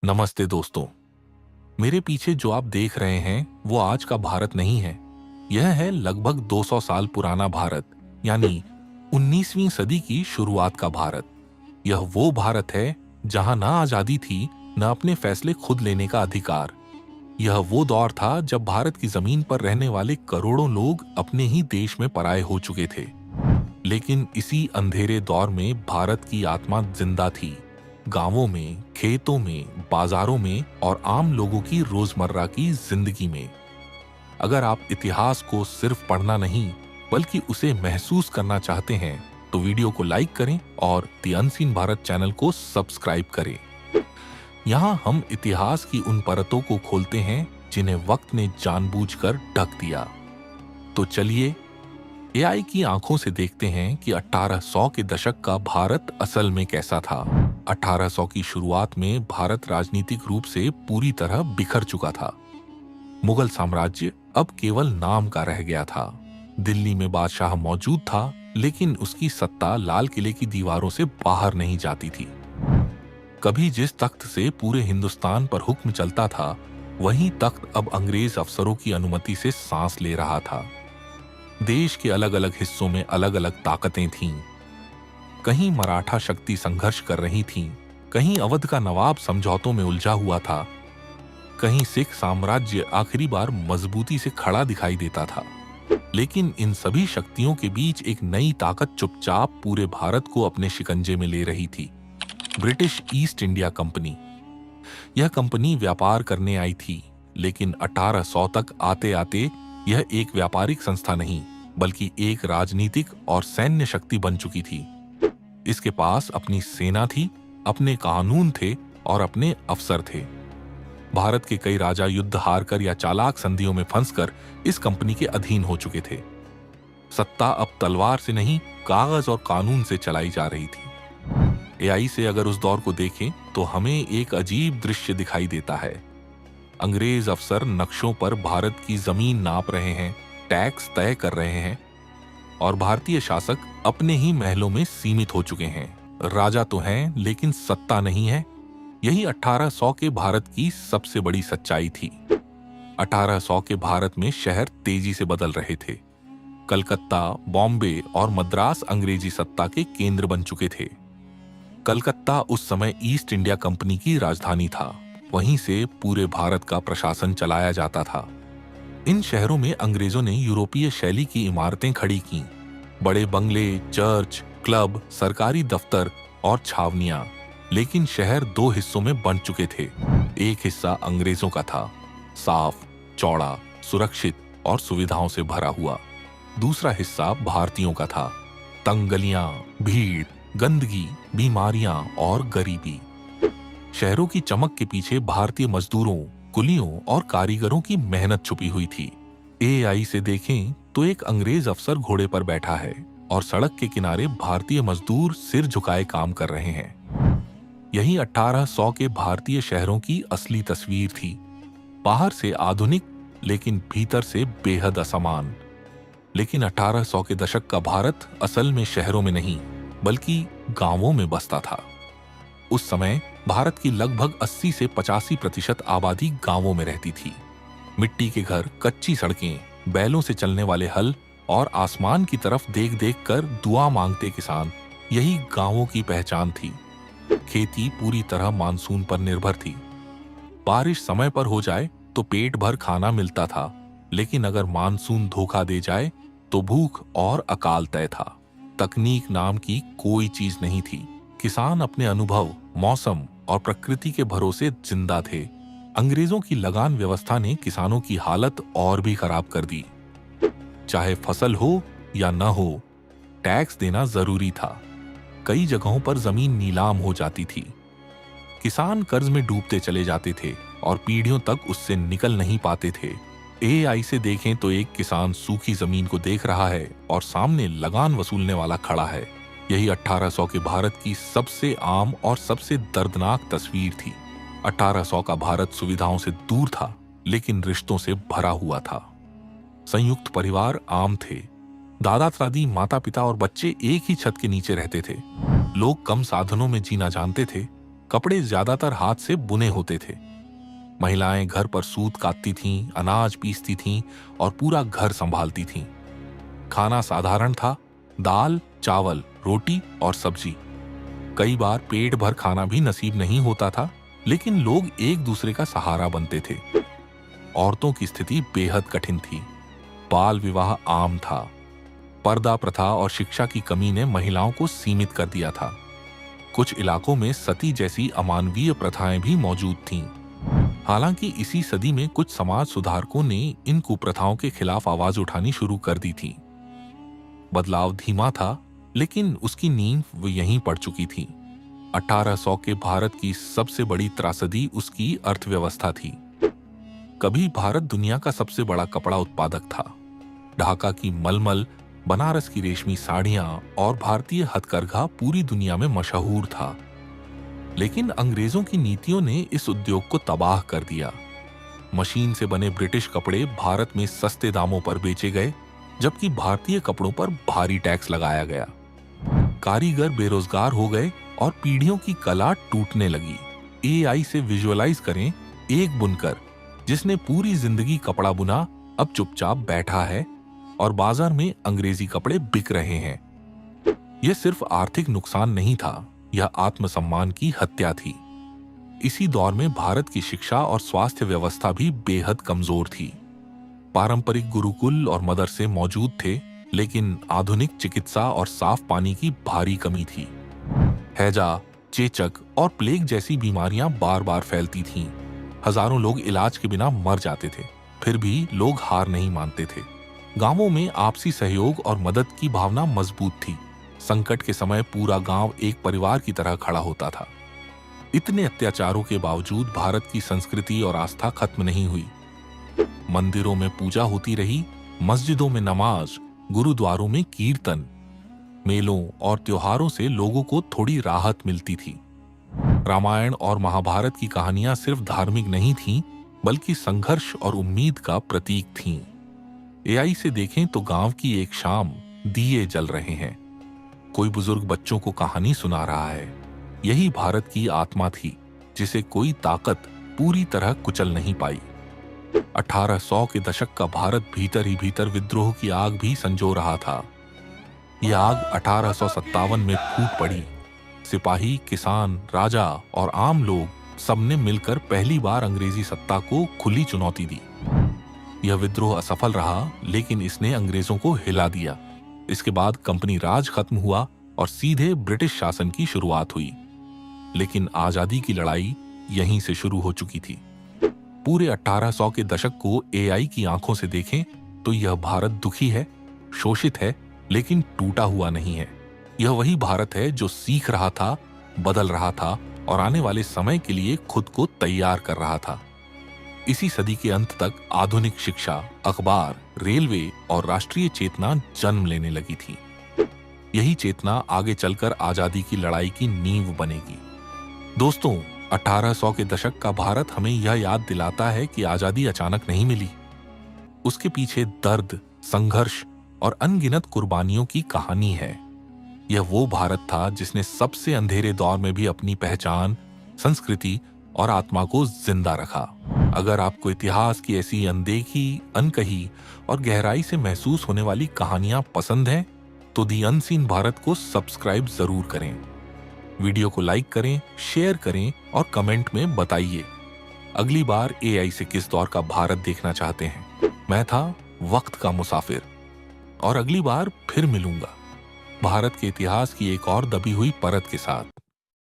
नमस्ते दोस्तों। मेरे पीछे जो आप देख रहे हैं वो आज का भारत नहीं है। यह है लगभग 200 साल पुराना भारत, यानी 19वीं सदी की शुरुआत का भारत। यह वो भारत है जहां ना आजादी थी, न अपने फैसले खुद लेने का अधिकार। यह वो दौर था जब भारत की जमीन पर रहने वाले करोड़ों लोग अपने ही देश में पराये हो चुके थे। लेकिन इसी अंधेरे दौर में भारत की आत्मा जिंदा थी। गांवों में, खेतों में, बाजारों में और आम लोगों की रोजमर्रा की जिंदगी में। अगर आप इतिहास को सिर्फ पढ़ना नहीं बल्कि उसे महसूस करना चाहते हैं तो वीडियो को लाइक करें और द अनसीन भारत चैनल को सब्सक्राइब करें। यहाँ हम इतिहास की उन परतों को खोलते हैं जिन्हें वक्त ने जानबूझकर ढक दिया। तो चलिए एआई की आंखों से देखते हैं कि 1800 के दशक का भारत असल में कैसा था। 1800 की शुरुआत में भारत राजनीतिक रूप से पूरी तरह बिखर चुका था। मुगल साम्राज्य अब केवल नाम का रह गया था। दिल्ली में बादशाह मौजूद था, लेकिन उसकी सत्ता लाल किले की दीवारों से बाहर नहीं जाती थी। कभी जिस तख्त से पूरे हिंदुस्तान पर हुक्म चलता था, वही तख्त अब अंग्रेज अफसरों की अनुमति से सांस ले रहा था। देश के अलग अलग हिस्सों में अलग अलग ताकतें थीं। कहीं मराठा शक्ति संघर्ष कर रही थीं, कहीं अवध का नवाब समझौतों में उलझा हुआ था, कहीं सिख साम्राज्य आखिरी बार मजबूती से खड़ा दिखाई देता था। लेकिन इन सभी शक्तियों के बीच एक नई ताकत चुपचाप पूरे भारत को अपने शिकंजे में ले रही थी। British east India company. यह कंपनी व्यापार करने आई थी, लेकिन 1800 तक आते आते यह एक व्यापारिक संस्था नहीं बल्कि एक राजनीतिक और सैन्य शक्ति बन चुकी थी। इसके पास अपनी सेना थी, अपने कानून थे और अपने अफसर थे। भारत के कई राजा युद्ध हारकर या चालाक संधियों में फंसकर इस कंपनी के अधीन हो चुके थे। सत्ता अब तलवार से नहीं, कागज और कानून से चलाई जा रही थी। एआई से अगर उस दौर को देखें तो हमें एक अजीब दृश्य दिखाई देता है। अंग्रेज अफसर नक्शों पर भारत की जमीन नाप रहे हैं, टैक्स तय कर रहे हैं, और भारतीय शासक अपने ही महलों में सीमित हो चुके हैं। राजा तो हैं, लेकिन सत्ता नहीं है। यही 1800 के भारत की सबसे बड़ी सच्चाई थी। 1800 के भारत में शहर तेजी से बदल रहे थे। कलकत्ता, बॉम्बे और मद्रास अंग्रेजी सत्ता के केंद्र बन चुके थे। कलकत्ता उस समय ईस्ट इंडिया कंपनी की राजधानी था। वहीं से पूरे भारत का प्रशासन चलाया जाता था। इन शहरों में अंग्रेजों ने यूरोपीय शैली की इमारतें खड़ी की। बड़े बंगले, चर्च, क्लब, सरकारी दफ्तर और छावनियां। लेकिन शहर दो हिस्सों में बंट चुके थे। एक हिस्सा अंग्रेजों का था, साफ, चौड़ा, सुरक्षित और सुविधाओं से भरा हुआ। दूसरा हिस्सा भारतीयों का था, तंग गलियां, भीड़, गंदगी, बीमारियां और गरीबी। शहरों की चमक के पीछे भारतीय मजदूरों, कुलियों और कारीगरों की मेहनत छुपी हुई थी। एआई से देखें तो एक अंग्रेज अफसर घोड़े पर बैठा है और सड़क के किनारे भारतीय मजदूर सिर झुकाए काम कर रहे हैं। यही 1800 के भारतीय शहरों की असली तस्वीर थी। बाहर से आधुनिक, लेकिन भीतर से बेहद असमान। लेकिन 1800 के दशक का भारत असल में शहरों में नहीं बल्कि गांवों में बसता था। उस समय भारत की लगभग 80 से 85% आबादी गांवों में रहती थी। मिट्टी के घर, कच्ची सड़कें, बैलों से चलने वाले हल और आसमान की तरफ देख देख कर दुआ मांगते किसान, यही गांवों की पहचान थी। खेती पूरी तरह मानसून पर निर्भर थी। बारिश समय पर हो जाए तो पेट भर खाना मिलता था, लेकिन अगर मानसून धोखा दे जाए तो भूख और अकाल तय था। तकनीक नाम की कोई चीज नहीं थी। किसान अपने अनुभव, मौसम और प्रकृति के भरोसे जिंदा थे। अंग्रेजों की लगान व्यवस्था ने किसानों की हालत और भी खराब कर दी। चाहे फसल हो या न हो, टैक्स देना जरूरी था। कई जगहों पर जमीन नीलाम हो जाती थी। किसान कर्ज में डूबते चले जाते थे और पीढ़ियों तक उससे निकल नहीं पाते थे। एआई से देखें तो एक किसान सूखी जमीन को देख रहा है और सामने लगान वसूलने वाला खड़ा है। यही 1800 के भारत की सबसे आम और सबसे दर्दनाक तस्वीर थी। 1800 का भारत सुविधाओं से दूर था, लेकिन रिश्तों से भरा हुआ था। संयुक्त परिवार आम थे। दादा दादी, माता पिता और बच्चे एक ही छत के नीचे रहते थे। लोग कम साधनों में जीना जानते थे। कपड़े ज्यादातर हाथ से बुने होते थे। महिलाएं घर पर सूत काटती थीं, अनाज पीसती थीं और पूरा घर संभालती थीं। खाना साधारण था, दाल, चावल, रोटी और सब्जी। कई बार पेट भर खाना भी नसीब नहीं होता था, लेकिन लोग एक दूसरे का सहारा बनते थे। औरतों की स्थिति बेहद कठिन थी। बाल विवाह आम था। पर्दा प्रथा और शिक्षा की कमी ने महिलाओं को सीमित कर दिया था। कुछ इलाकों में सती जैसी अमानवीय प्रथाएं भी मौजूद थीं। हालांकि इसी सदी में कुछ समाज सुधारकों ने इन कुप्रथाओं के खिलाफ आवाज उठानी शुरू कर दी थी। बदलाव धीमा था, लेकिन उसकी नींव वो यहीं पड़ चुकी थी। 1800 के भारत की सबसे बड़ी त्रासदी उसकी अर्थव्यवस्था थी। कभी भारत दुनिया का सबसे बड़ा कपड़ा उत्पादक था। ढाका की मलमल, बनारस की रेशमी साड़ियां और भारतीय हथकरघा पूरी दुनिया में मशहूर था। लेकिन अंग्रेजों की नीतियों ने इस उद्योग को तबाह कर दिया। मशीन से बने ब्रिटिश कपड़े भारत में सस्ते दामों पर बेचे गए, जबकि भारतीय कपड़ों पर भारी टैक्स लगाया गया। कारीगर बेरोजगार हो गए और पीढ़ियों की कला टूटने लगी। एआई से विजुअलाइज करें, एक बुनकर जिसने पूरी जिंदगी कपड़ा बुना अब चुपचाप बैठा है और बाजार में अंग्रेजी कपड़े बिक रहे हैं। यह सिर्फ आर्थिक नुकसान नहीं था, यह आत्मसम्मान की हत्या थी। इसी दौर में भारत की शिक्षा और स्वास्थ्य व्यवस्था भी बेहद कमजोर थी। पारंपरिक गुरुकुल और मदरसे मौजूद थे, लेकिन आधुनिक चिकित्सा और साफ पानी की भारी कमी थी। हैजा, चेचक और प्लेग जैसी बीमारियां बार बार फैलती थीं। हजारों लोग इलाज के बिना मर जाते थे, फिर भी लोग हार नहीं मानते थे। गांवों में आपसी सहयोग और मदद की भावना मजबूत थी। संकट के समय पूरा गांव एक परिवार की तरह खड़ा होता था। इतने अत्याचारों के बावजूद भारत की संस्कृति और आस्था खत्म नहीं हुई। मंदिरों में पूजा होती रही, मस्जिदों में नमाज, गुरुद्वारों में कीर्तन। मेलों और त्योहारों से लोगों को थोड़ी राहत मिलती थी। रामायण और महाभारत की कहानियां सिर्फ धार्मिक नहीं थीं, बल्कि संघर्ष और उम्मीद का प्रतीक थीं। एआई से देखें तो गांव की एक शाम दिए जल रहे हैं। कोई बुजुर्ग बच्चों को कहानी सुना रहा है। यही भारत की आत्मा थी, जिसे कोई ताकत पूरी तरह कुचल नहीं पाई। 1800 के दशक का भारत भीतर ही भीतर विद्रोह की आग भी संजो रहा था। यह आग 1857 में फूट पड़ी। सिपाही, किसान, राजा और आम लोग सबने मिलकर पहली बार अंग्रेजी सत्ता को खुली चुनौती दी। यह विद्रोह असफल रहा, लेकिन इसने अंग्रेजों को हिला दिया। इसके बाद कंपनी राज खत्म हुआ और सीधे ब्रिटिश शासन की शुरुआत हुई। लेकिन आजादी की लड़ाई यहीं से शुरू हो चुकी थी। पूरे 1800 के दशक को एआई की आंखों से देखें तो यह भारत दुखी है, शोषित है, लेकिन टूटा हुआ नहीं है। यह वही भारत है जो सीख रहा था, बदल रहा था और आने वाले समय के लिए खुद को तैयार कर रहा था। इसी सदी के अंत तक आधुनिक शिक्षा, अखबार, रेलवे और राष्ट्रीय चेतना जन्म लेने लगी थी। यही चेतना आगे चलकर आजादी की लड़ाई की नींव बनेगी। दोस्तों, 1800 के दशक का भारत हमें यह याद दिलाता है कि आजादी अचानक नहीं मिली। उसके पीछे दर्द, संघर्ष और अनगिनत कुर्बानियों की कहानी है। यह वो भारत था जिसने सबसे अंधेरे दौर में भी अपनी पहचान, संस्कृति और आत्मा को जिंदा रखा। अगर आपको इतिहास की ऐसी अनदेखी, अनकही और गहराई से महसूस होने वाली कहानियां पसंद हैं, तो दी अनसीन भारत को सब्सक्राइब जरूर करें। वीडियो को लाइक करें, शेयर करें और कमेंट में बताइए अगली बार एआई से किस दौर का भारत देखना चाहते हैं। मैं था वक्त का मुसाफिर और अगली बार फिर मिलूंगा भारत के इतिहास की एक और दबी हुई परत के साथ।